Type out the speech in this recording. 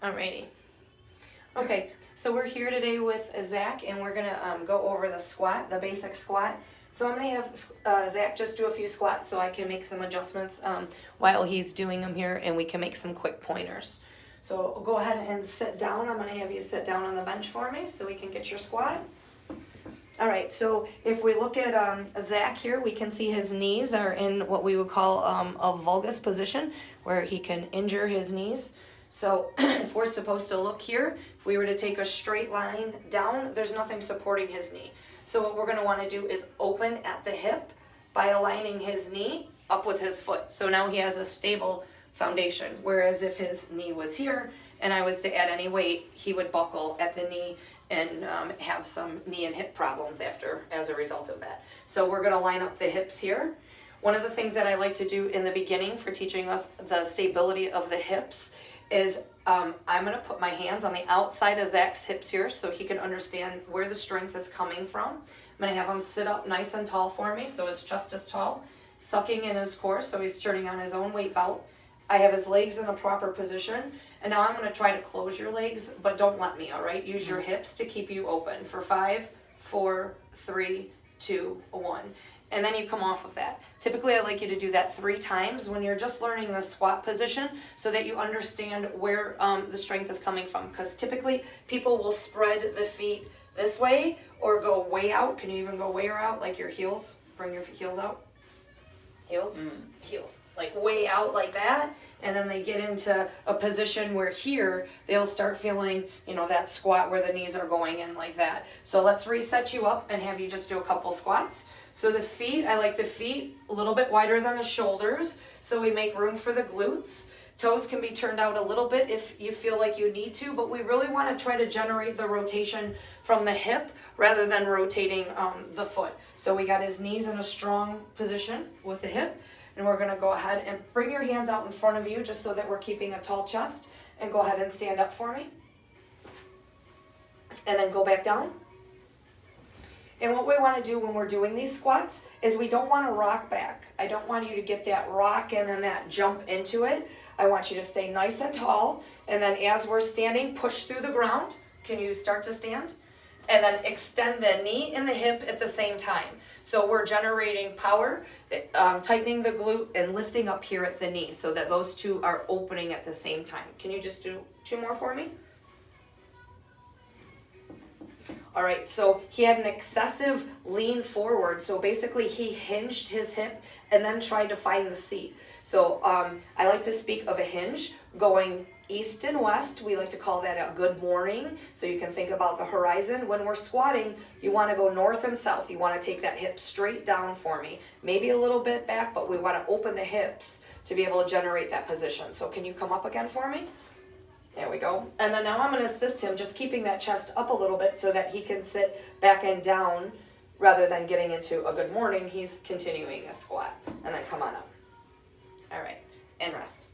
Alrighty. Okay, so we're here today with Zach, and we're gonna go over the squat, the basic squat. So I'm gonna have Zach just do a few squats so I can make some adjustments while he's doing them here, and we can make some quick pointers. So go ahead and sit down. I'm gonna have you sit down on the bench for me so we can get your squat. All right, so if we look at Zach here, we can see his knees are in what we would call a valgus position, where he can injure his knees. So if we're supposed to look here, if we were to take a straight line down, there's nothing supporting his knee. So what we're gonna wanna do is open at the hip by aligning his knee up with his foot. So now he has a stable foundation, whereas if his knee was here and I was to add any weight, he would buckle at the knee and have some knee and hip problems as a result of that. So we're gonna line up the hips here. One of the things that I like to do in the beginning for teaching us the stability of the hips is I'm gonna put my hands on the outside of Zach's hips here so he can understand where the strength is coming from. I'm gonna have him sit up nice and tall for me so his chest is tall, sucking in his core so he's turning on his own weight belt. I have his legs in a proper position, and now I'm gonna try to close your legs, but don't let me, all right? Use your hips to keep you open for 5, 4, 3, 2, 1. And then you come off of that. Typically, I like you to do that 3 times when you're just learning the squat position so that you understand where the strength is coming from. Because typically, people will spread the feet this way or go way out. Can you even go way out, like your heels? Bring your heels out. Heels? Heels. Like way out like that. And then they get into a position where here, they'll start feeling, that squat where the knees are going in like that. So let's reset you up and have you just do a couple squats. So the feet, I like the feet a little bit wider than the shoulders so we make room for the glutes. Toes can be turned out a little bit if you feel like you need to, but we really want to try to generate the rotation from the hip rather than rotating the foot. So we got his knees in a strong position with the hip, and we're going to go ahead and bring your hands out in front of you just so that we're keeping a tall chest, and go ahead and stand up for me. And then go back down. And what we want to do when we're doing these squats is we don't want to rock back. I don't want you to get that rock and then that jump into it. I want you to stay nice and tall, and then as we're standing, push through the ground. Can you start to stand? And then extend the knee and the hip at the same time. So we're generating power, tightening the glute and lifting up here at the knee so that those two are opening at the same time. Can you just do 2 more for me? All right, so he had an excessive lean forward. So basically he hinged his hip and then tried to find the seat. So I like to speak of a hinge going east and west. We like to call that a good morning. So you can think about the horizon. When we're squatting, you want to go north and south. You want to take that hip straight down for me. Maybe a little bit back, but we want to open the hips to be able to generate that position. So can you come up again for me? There we go. And then now I'm going to assist him just keeping that chest up a little bit so that he can sit back and down rather than getting into a good morning. He's continuing a squat. And then come on up. All right. And rest.